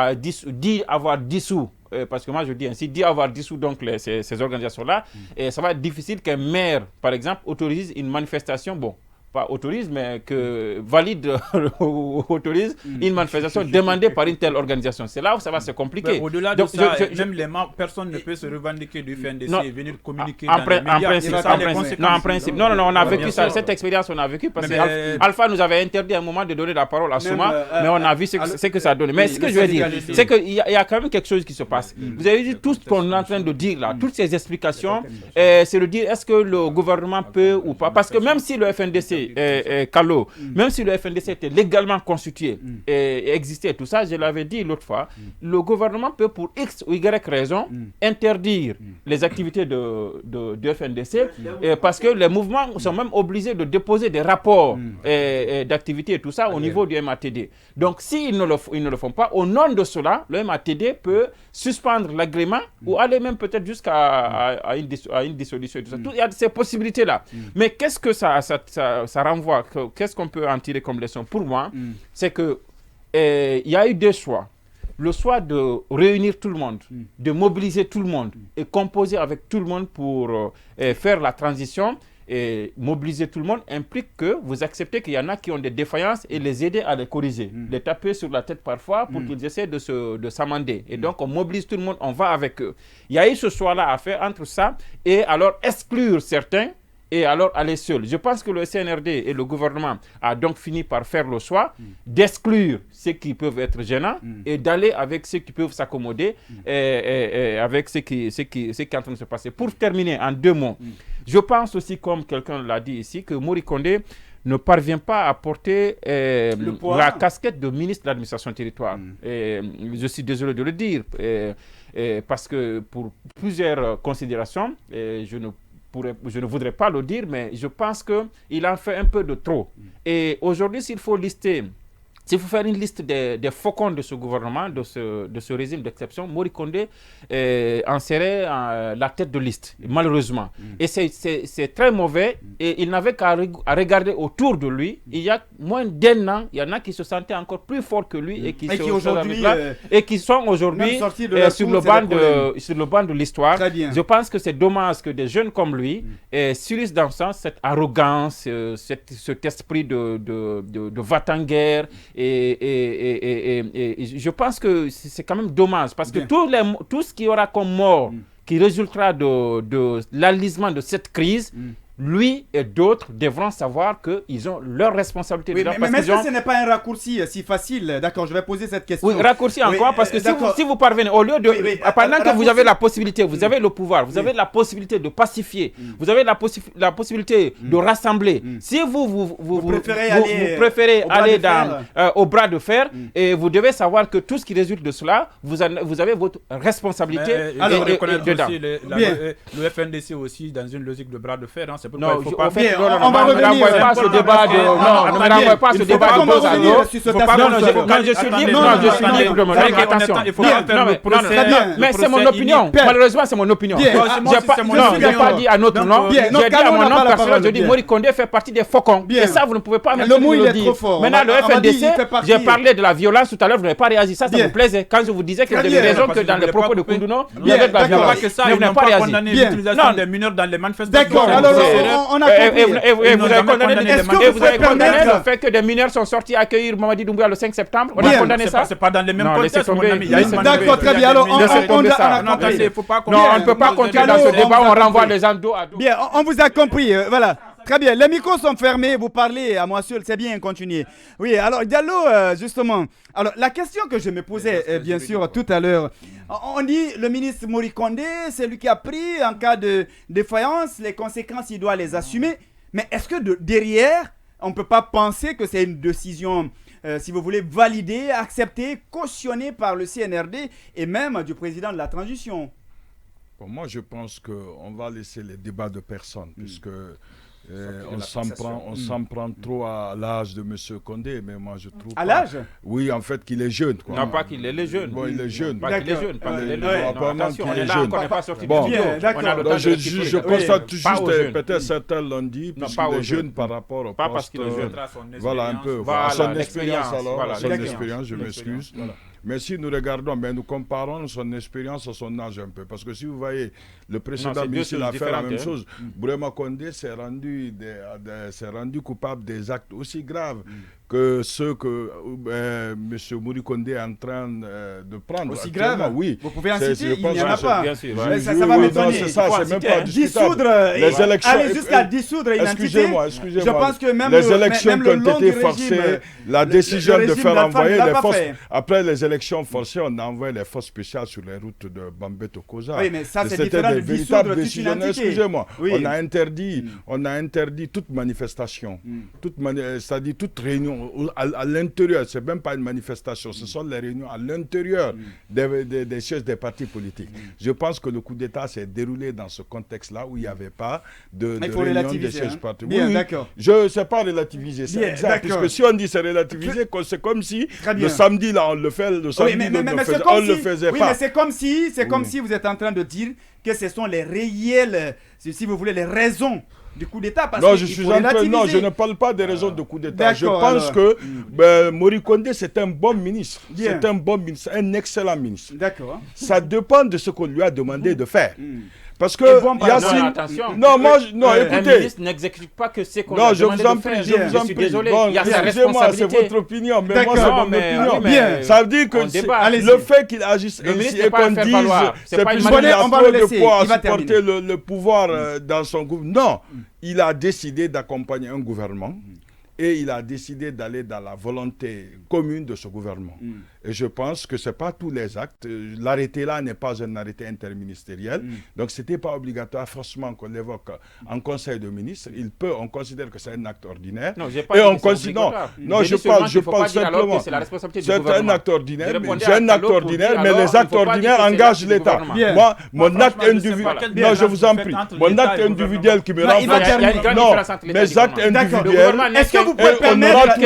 dit avoir dissous, parce que moi je dis ainsi, dit avoir dissous donc ces organisations-là, et ça va être difficile qu'un maire, par exemple, autorise une manifestation, bon, pas autorise, mais que valide ou autorise une manifestation demandée par une telle organisation. C'est là où ça va se compliquer. Au-delà de ça, même les membres, personne ne peut se revendiquer du FNDC et venir communiquer dans les médias. En principe. Non, on a vécu ça. Cette expérience, on a vécu parce que Alpha nous avait interdit à un moment de donner la parole à Souma, mais on a vu ce que ça donne. Mais ce que je veux dire, c'est qu'il y a quand même quelque chose qui se passe. Vous avez vu tout ce qu'on est en train de dire là, toutes ces explications, c'est de dire est-ce que le gouvernement peut ou pas. Parce que même si le FNDC, Kalo, même si le FNDC était légalement constitué et existait, tout ça, je l'avais dit l'autre fois, le gouvernement peut pour X ou Y raison interdire les activités de FNDC parce que les mouvements sont même obligés de déposer des rapports d'activité et tout ça au niveau du MATD. Donc s'ils ne le font pas, au nom de cela, le MATD peut suspendre l'agrément ou aller même peut-être jusqu'à une dissolution et tout ça. Il y a ces possibilités-là. Mais qu'est-ce que ça renvoie? Qu'est-ce qu'on peut en tirer comme leçon? Pour moi, c'est que il y a eu deux choix. Le choix de réunir tout le monde, de mobiliser tout le monde et composer avec tout le monde pour faire la transition. Et mobiliser tout le monde implique que vous acceptez qu'il y en a qui ont des défaillances et les aider à les corriger, les taper sur la tête parfois pour qu'ils essaient de s'amender. Et donc on mobilise tout le monde, on va avec eux. Il y a eu ce choix-là à faire entre ça et alors exclure certains et alors aller seul. Je pense que le CNRD et le gouvernement a donc fini par faire le choix d'exclure ceux qui peuvent être gênants et d'aller avec ceux qui peuvent s'accommoder avec ce qui est en train de se passer. Pour terminer en 2 mots, je pense aussi, comme quelqu'un l'a dit ici, que Mori Kondé ne parvient pas à porter la casquette de ministre de l'administration territoire. Je suis désolé de le dire, parce que pour plusieurs considérations, je ne voudrais pas le dire, mais je pense qu'il en fait un peu de trop. Et aujourd'hui, s'il faut faire une liste des faucons de ce gouvernement, de ce régime d'exception, Mori Kondé en serait la tête de liste, malheureusement. Et c'est très mauvais. Et il n'avait qu'à regarder autour de lui. Il y a moins d'1 an, il y en a qui se sentaient encore plus forts que lui et qui sont aujourd'hui sur le banc de l'histoire. Je pense que c'est dommage que des jeunes comme lui subissent dans ça cette arrogance, cet esprit de va-t-en-guerre. Et je pense que c'est quand même dommage parce que tout ce qui y aura comme mort qui résultera de l'enlisement de cette crise, lui et d'autres devront savoir qu'ils ont leur responsabilité. Oui, mais est-ce que ce n'est pas un raccourci si facile? D'accord, je vais poser cette question. Oui, raccourci en quoi? Parce que si vous parvenez, au lieu de... pendant que vous avez la possibilité, vous avez le pouvoir, vous avez la possibilité de pacifier, vous avez la possibilité de rassembler. Si vous préférez aller au bras de fer, et vous devez savoir que tout ce qui résulte de cela, vous avez votre responsabilité. Alors, reconnaître aussi le FNDC aussi dans une logique de bras de fer. Non, on va revenir pas ce débat de... Non, ne me renvoie pas ce débat de dos à dos. Non, je suis libre de mon attention. Mais c'est mon opinion. Malheureusement, c'est mon opinion. Je n'ai pas dit à notre nom. J'ai dit à mon nom personnel, je dis Mori Kondé fait partie des faucons. Et ça, vous ne pouvez pas me le dire. Maintenant, le FNDC, j'ai parlé de la violence tout à l'heure, vous n'avez pas réagi. Ça vous plaisait. Quand je vous disais que vous avez raison que dans les propos de Koundouno, il y avait de la violence. Vous n'avez pas réagi. L'utilisation des mineurs dans les manifestations. D'accord, alors on a compris. Et vous avez condamné le fait que des mineurs sont sortis accueillir Mamadi Doumbouya le 5 septembre. On a condamné ça. C'est pas dans les mêmes contextes, mon ami. D'accord, très bien. Alors, on ne peut pas continuer dans ce débat, on renvoie les gens dos à dos. Bien, on vous a compris. Voilà. Très bien, les micros sont fermés, vous parlez à moi seul, c'est bien, continuez. Oui, alors Diallo, justement, alors la question que je me posais, bien sûr, tout à l'heure, on dit le ministre Mori Kondé, c'est lui qui a pris en cas de défaillance, les conséquences, il doit les assumer. Mais est-ce que derrière, on ne peut pas penser que c'est une décision, si vous voulez, validée, acceptée, cautionnée par le CNRD et même du président de la transition? Bon, moi, je pense qu'on va laisser les débats de personnes, puisque... on s'en prend trop à l'âge de M. Kondé, mais moi je trouve. À l'âge? Oui, en fait, qu'il est jeune. Quoi. Non, pas qu'il est jeune. Bon, il est jeune. Pas qu'il est jeune. Attention, on est là, on n'est pas sorti de vidéo. Je constate juste, peut-être certains l'ont dit, puisqu'il est jeune par rapport au poste. Pas parce qu'il est jeune. Voilà un peu. À son expérience alors. Son expérience, je m'excuse. Mais si nous regardons, nous comparons son expérience à son âge un peu. Parce que si vous voyez, le précédent ministre a fait la même chose. Burema Condé s'est rendu coupable des actes aussi graves que ceux que M. Mouri Condé est en train de prendre. Aussi grave, oui. Vous pouvez en citer, il n'y en a pas. Bien sûr, ça va m'étonner. C'est ça, c'est même pas dissoudre, les élections. Aller jusqu'à dissoudre une entité. Excusez-moi. Je pense que même les élections même qui ont été forcées, la décision de faire envoyer les forces. Après les élections forcées, on a envoyé les forces spéciales sur les routes de Bambeto-Koza. Oui, mais ça, c'est différent de dissoudre toute une entité. Excusez-moi. On a interdit toute manifestation, c'est-à-dire toute réunion à l'intérieur. C'est même pas une manifestation, ce sont les réunions à l'intérieur des sièges des partis politiques. Je pense que le coup d'État s'est déroulé dans ce contexte-là où il n'y avait pas de réunion des sièges partis. Bien, d'accord. Je ne sais pas relativiser, c'est exact. Parce que si on dit c'est relativisé, c'est comme si le samedi là on le fait, le samedi on le faisait pas. Oui, mais c'est comme si vous êtes en train de dire que ce sont les réels, si vous voulez, les raisons du coup d'État. Non, je ne parle pas des raisons de coup d'État. Je pense que Mouri Condé, c'est un bon ministre. C'est un bon ministre, un excellent ministre. D'accord. Ça dépend de ce qu'on lui a demandé de faire. Parce que Yacine, un ministre n'exécute pas que c'est qu'on a demandé de faire. Je suis désolé, il y a sa responsabilité. C'est votre opinion, mais moi c'est mon opinion. Bien. Ça veut dire que le fait qu'il agisse ainsi et qu'on dise c'est plus qu'il a trop de poids à supporter le pouvoir dans son groupe. Non, il a décidé d'accompagner un gouvernement et il a décidé d'aller dans la volonté commune de ce gouvernement. Et je pense que ce n'est pas tous les actes. L'arrêté là n'est pas un arrêté interministériel. Donc ce n'était pas obligatoire forcément qu'on l'évoque en conseil de ministres. On considère que c'est un acte ordinaire. Non, j'ai pas dit que c'est non, je parle simplement. C'est un acte ordinaire. C'est un acte ordinaire, mais les actes ordinaires engagent l'État. Moi, mon acte individuel... Non, je vous en prie. Mon acte individuel qui me rend... Non, mes actes individuels... Est-ce que vous pouvez permettre...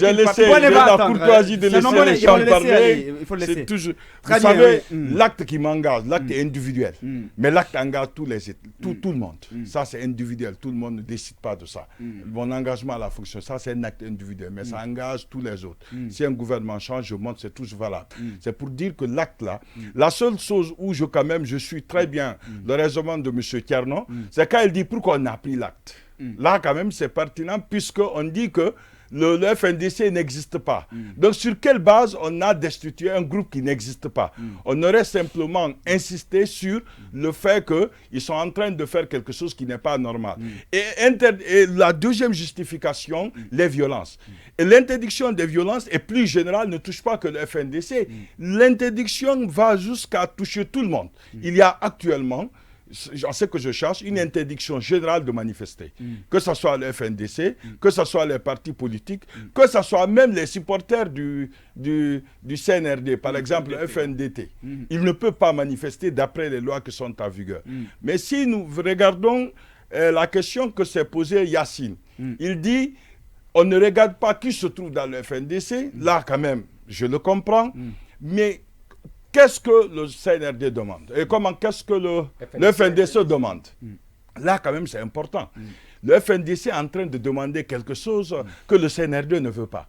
J'ai laissé la courtoisie de laisser les gens parler. C'est toujours... Vous savez, l'acte qui m'engage, l'acte est individuel. Mais l'acte engage tout le monde. Ça, c'est individuel. Tout le monde ne décide pas de ça. Mon engagement à la fonction, ça, c'est un acte individuel. Mais ça engage tous les autres. Si un gouvernement change, je montre, c'est toujours valable. C'est pour dire que l'acte-là, la seule chose où je suis très bien le raisonnement de M. Tierno, c'est quand il dit pourquoi on a pris l'acte. Là, quand même, c'est pertinent puisqu'on dit que le FNDC n'existe pas. Donc, sur quelle base on a destitué un groupe qui n'existe pas? On aurait simplement insisté sur le fait qu'ils sont en train de faire quelque chose qui n'est pas normal. Et la deuxième justification, les violences. Et l'interdiction des violences est plus générale, ne touche pas que le FNDC. L'interdiction va jusqu'à toucher tout le monde. Il y a actuellement... j'en sais que je cherche une interdiction générale de manifester. Que ce soit le FNDC, que ce soit les partis politiques, que ce soit même les supporters du CNRD, par exemple le FNDT. Ils ne peuvent pas manifester d'après les lois qui sont en vigueur. Mais si nous regardons la question que s'est posée Yacine, il dit on ne regarde pas qui se trouve dans le FNDC. Là, quand même, je le comprends. Mais qu'est-ce que le CNRD demande? Et qu'est-ce que le FNDC demande? Là, quand même, c'est important. Le FNDC est en train de demander quelque chose que le CNRD ne veut pas.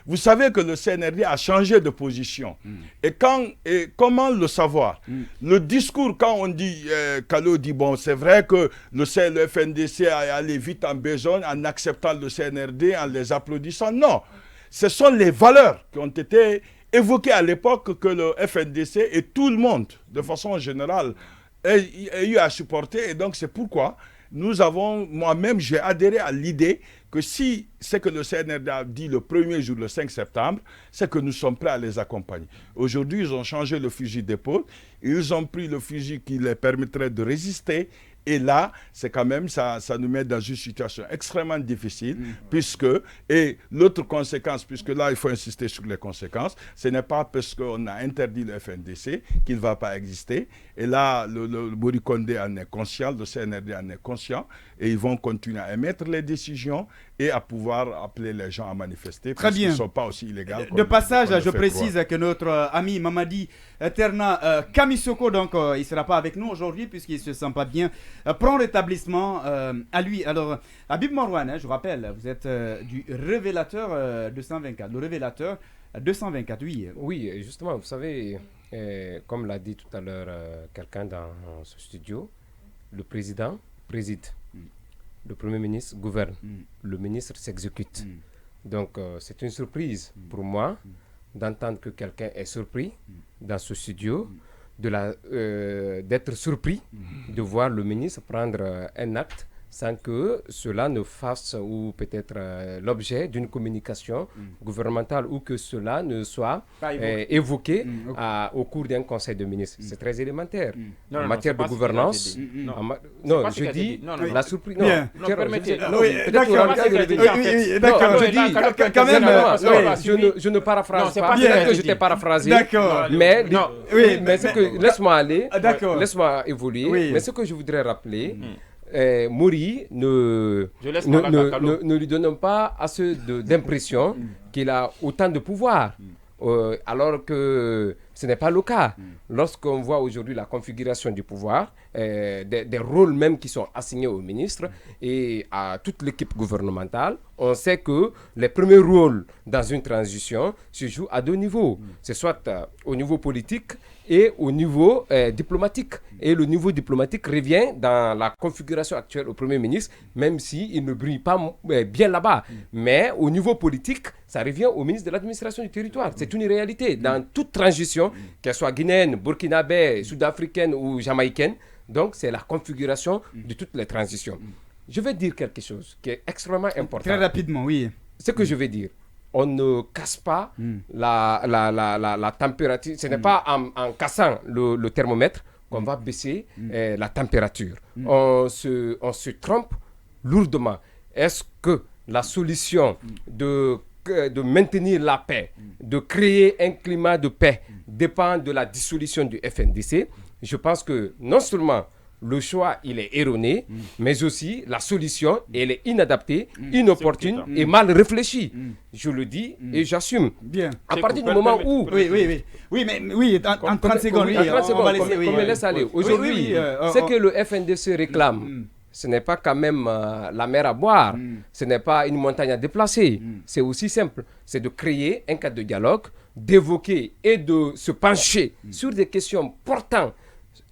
Vous savez que le CNRD a changé de position. Et comment le savoir? Le discours, quand on dit, Kalo dit, bon, c'est vrai que le FNDC a allé vite en besogne en acceptant le CNRD, en les applaudissant. Non, ce sont les valeurs qui ont été évoquées à l'époque que le FNDC et tout le monde, de façon générale, a eu à supporter. Et donc, c'est pourquoi moi-même, j'ai adhéré à l'idée que si c'est que le CNRD a dit le premier jour, le 5 septembre, c'est que nous sommes prêts à les accompagner. Aujourd'hui, ils ont changé le fusil d'épaule. Ils ont pris le fusil qui les permettrait de résister. Et là, c'est quand même, ça nous met dans une situation extrêmement difficile, et l'autre conséquence, puisque là, il faut insister sur les conséquences, ce n'est pas parce qu'on a interdit le FNDC qu'il ne va pas exister. Et là, le Mouri Condé en est conscient, le CNRD en est conscient, et ils vont continuer à émettre les décisions et à pouvoir appeler les gens à manifester, parce qu'ils ne sont pas aussi illégaux. De passage, je précise que notre ami Mamadi Terna Kamisoko, donc il ne sera pas avec nous aujourd'hui puisqu'il ne se sent pas bien, prend rétablissement à lui. Alors, Habib Morwan, je vous rappelle, vous êtes du Révélateur 224. Le Révélateur, 224, oui. Oui, justement, vous savez, comme l'a dit tout à l'heure quelqu'un dans ce studio, le président préside, le Premier ministre gouverne, le ministre s'exécute. Donc, c'est une surprise pour moi d'entendre que quelqu'un est surpris dans ce studio, d'être surpris de voir le ministre prendre un acte sans que cela ne fasse ou peut-être l'objet d'une communication gouvernementale ou que cela ne soit évoqué au cours d'un conseil de ministres. C'est très élémentaire. En matière de gouvernance, non, je dis la surprise. Non, permettez. Je ne paraphrase pas. Peut-être que je t'ai paraphrasé. Mais laisse-moi aller. Laisse-moi évoluer. Mais ce que je voudrais rappeler, Mori ne lui donne pas assez d'impression qu'il a autant de pouvoir, alors que ce n'est pas le cas. Lorsqu'on voit aujourd'hui la configuration du pouvoir, des rôles même qui sont assignés aux ministres et à toute l'équipe gouvernementale, on sait que les premiers rôles dans une transition se jouent à deux niveaux. C'est soit au niveau politique et au niveau diplomatique. Et le niveau diplomatique revient dans la configuration actuelle au Premier ministre, même s'il ne brille pas bien là-bas. Mais au niveau politique, ça revient au ministre de l'administration du territoire. C'est une réalité. Dans toute transition, qu'elle soit guinéenne, burkinabé, sud-africaine ou jamaïcaine, donc c'est la configuration de toutes les transitions. Je vais dire quelque chose qui est extrêmement important. Très rapidement, oui. Ce que je vais dire, on ne casse pas la température. Ce n'est pas en cassant le thermomètre qu'on va baisser la température. On se trompe lourdement. Est-ce que la solution de maintenir la paix, de créer un climat de paix, dépend de la dissolution du FNDC? Je pense que non seulement le choix, il est erroné, mais aussi la solution, elle est inadaptée, inopportune et mal réfléchie. Je le dis et j'assume. Bien. À partir du moment où... Oui, mais en 30 secondes, on va laisser, on me laisse aller. Aujourd'hui, ce que le FNDC réclame, ce n'est pas quand même la mer à boire, ce n'est pas une montagne à déplacer. C'est aussi simple, c'est de créer un cadre de dialogue, d'évoquer et de se pencher sur des questions portant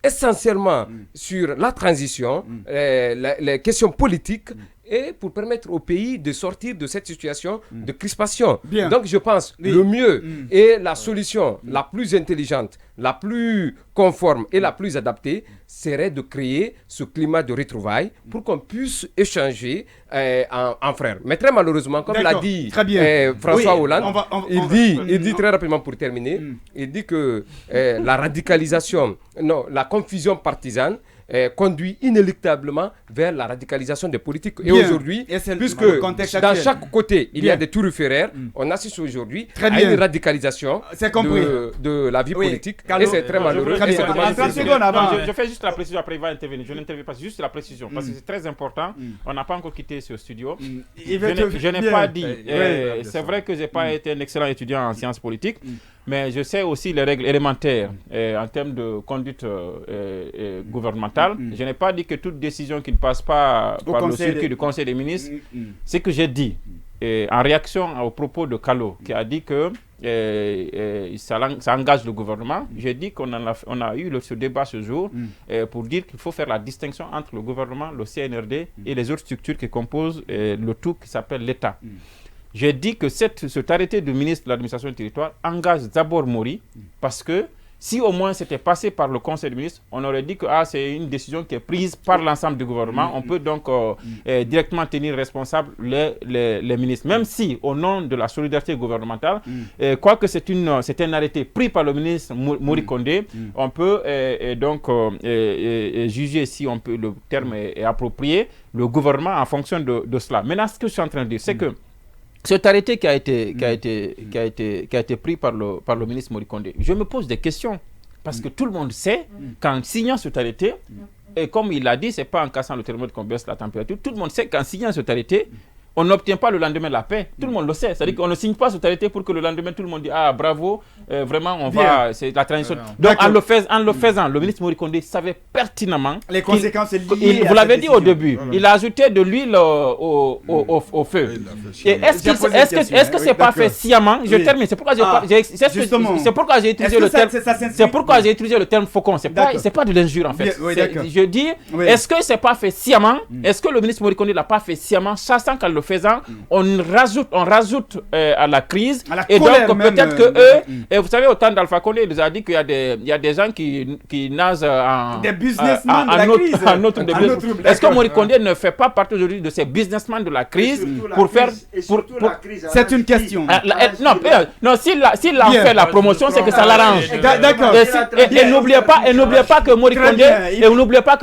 essentiellement sur la transition, les questions politiques, et pour permettre au pays de sortir de cette situation de crispation. Bien. Donc je pense le mieux et la solution la plus intelligente, la plus conforme et la plus adaptée serait de créer ce climat de retrouvailles pour qu'on puisse échanger en frères. Mais très malheureusement, comme l'a dit François Hollande, il dit très rapidement pour terminer, il dit que la radicalisation, non, la confusion partisane conduit inéluctablement vers la radicalisation des politiques. Et aujourd'hui, puisque dans chaque côté, il y a des turiféraires, on assiste aujourd'hui à une radicalisation de la vie politique. Et c'est très malheureux. Je fais juste la précision, après il va intervenir. Je n'interviens pas, juste la précision, parce que c'est très important. On n'a pas encore quitté ce studio. Je n'ai pas dit, c'est vrai que je n'ai pas été un excellent étudiant en sciences politiques, mais je sais aussi les règles élémentaires en termes de conduite gouvernementale. Je n'ai pas dit que toute décision qui ne passe pas par le circuit du Conseil des ministres, c'est que j'ai dit, en réaction aux propos de Kallo, qui a dit que ça engage le gouvernement. J'ai dit qu'on a eu ce débat ce jour pour dire qu'il faut faire la distinction entre le gouvernement, le CNRD et les autres structures qui composent le tout qui s'appelle l'État. J'ai dit que cet arrêté du ministre de l'administration du territoire engage d'abord Mori, parce que si au moins c'était passé par le Conseil des ministres, on aurait dit que c'est une décision qui est prise par l'ensemble du gouvernement. On peut donc directement tenir responsable les ministres. Même si, au nom de la solidarité gouvernementale, quoique c'est un arrêté pris par le ministre Mori Kondé, on peut donc juger, si on peut, le terme est approprié, le gouvernement en fonction de cela. Maintenant, ce que je suis en train de dire, c'est que cet arrêté qui a été pris par le ministre Mori Kondé, je me pose des questions. Parce que tout le monde sait qu'en signant cet arrêté, et comme il l'a dit, ce n'est pas en cassant le thermomètre qu'on baisse la température, tout le monde sait qu'en signant cet arrêté, on n'obtient pas le lendemain la paix. Tout le monde le sait. C'est-à-dire qu'on ne signe pas ce traité pour que le lendemain, tout le monde dise ah, bravo, vraiment, on va. C'est la transition. Donc, en le faisant, le ministre Mori Kondé savait pertinemment les conséquences liées. Vous l'avez dit au début, il a ajouté de l'huile au feu. Et est-ce que c'est pas fait sciemment? Je termine. C'est pourquoi j'ai utilisé le terme. C'est pourquoi j'ai utilisé le terme faucon. C'est pas de l'injure en fait. Je dis, est-ce que c'est pas fait sciemment? Est-ce que le ministre Mori Kondé l'a pas fait sciemment, sachant qu'en le faisant, on rajoute à la crise. Et donc peut-être que eux, et vous savez, au temps d'Alpha Condé, il nous a dit qu'il y a des gens qui nagent des businessmen de la crise. Est-ce que Mori Kondé ne fait pas partie aujourd'hui de ces businessmen de la crise pour faire. C'est une question. Non, s'il a fait la promotion, c'est que ça l'arrange. D'accord. Et n'oubliez pas que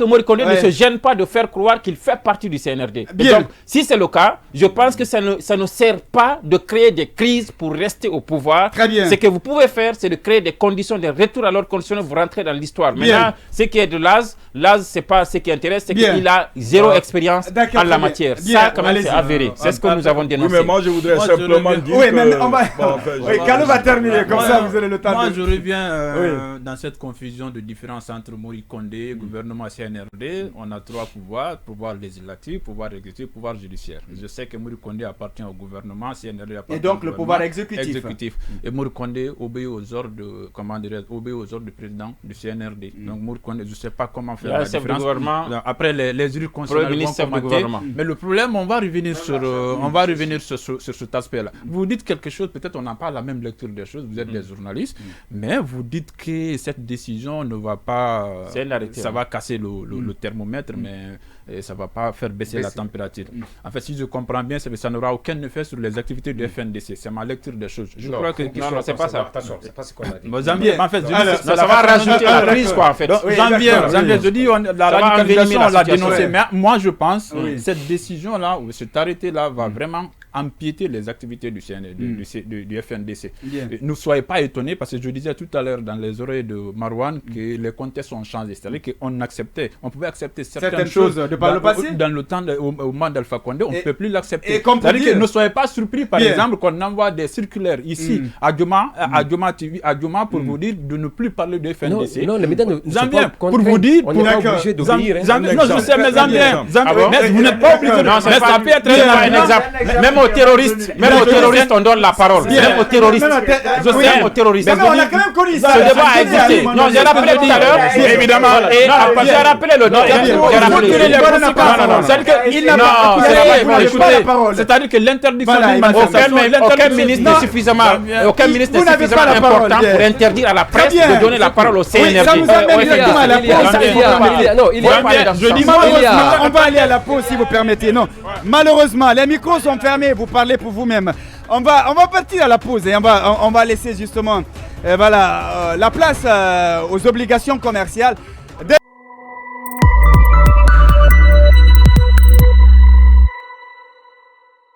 Mori Kondé ne se gêne pas de faire croire qu'il fait partie du CNRD. Donc, si c'est le cas, je pense que ça ne sert pas de créer des crises pour rester au pouvoir. Très bien. Ce que vous pouvez faire, c'est de créer des conditions de retour à l'ordre conditionnel, vous rentrez dans l'histoire. Maintenant, ce qui est de Laz, c'est pas ce qui intéresse, c'est qu'il a zéro expérience en la matière. Ça, quand même, c'est avéré. C'est ce que nous avons dénoncé. Oui, mais moi, je voudrais simplement dire. Oui, mais on va. Carlo va terminer, comme ça, vous aurez le temps. Moi, je reviens dans cette confusion de différence entre Mori Kondé, gouvernement CNRD. On a 3 pouvoirs: pouvoir législatif, pouvoir exécutif, pouvoir judiciaire. Je sais que Mori Kondé appartient au gouvernement, CNRD appartient et donc le pouvoir exécutif. Et Mori Kondé obéit aux ordres du président du CNRD. Donc Mori Kondé, je ne sais pas comment faire la différence. Après les juges constitutionnels vont commenter. Mais le problème, on va revenir sur cet aspect-là. Vous dites quelque chose, peut-être on n'a pas la même lecture des choses, vous êtes des journalistes, mais vous dites que cette décision ne va pas... ça va casser le thermomètre, mais ça ne va pas faire baisser la température. En fait, si je comprends bien, ça n'aura aucun effet sur les activités du FNDC. C'est ma lecture des choses. Je crois que... Non, c'est pas ça. Attention, c'est pas ce qu'on a dit. En fait, ça va rajouter la crise, quoi, en fait. J'en viens. Je dis, la radicalisation, on l'a dénoncé. Mais moi, je pense que cette décision-là, ou cet arrêté-là, va vraiment empiéter les activités du FNDC. Ne soyez pas étonnés, parce que je disais tout à l'heure dans les oreilles de Marouane que les contextes ont changé. C'est-à-dire qu'on pouvait accepter certaines choses par le passé. Dans le temps, au moment d'Alpha Condé, on ne peut plus l'accepter. C'est-à-dire que ne soyez pas surpris, par exemple, qu'on envoie des circulaires ici à Djoma pour vous dire de ne plus parler de FNDC. Non, les médias ne sont pas pour vous dire, on n'est pas obligé d'obéir. Non, je sais, mais mais vous n'êtes pas obligé de... Mais ça peut être un exemple. Même aux terroristes, on donne la parole. Même aux terroristes. Je sais, aux terroristes. Mais on a quand même connu ça. Ce débat a existé. Non, j'ai rappelé tout à l'heure. Évidemment. J'ai rappelé le c'est-à-dire que l'interdiction aucun ministre n'est suffisamment important pour interdire à la presse de donner la parole au CNRD. Ça nous amène directement à la pause. Non, il y a on va aller à la pause si vous permettez. Non, malheureusement, les micros sont fermés. Vous parlez pour vous-même. On va partir à la pause et on va laisser justement la place aux obligations commerciales.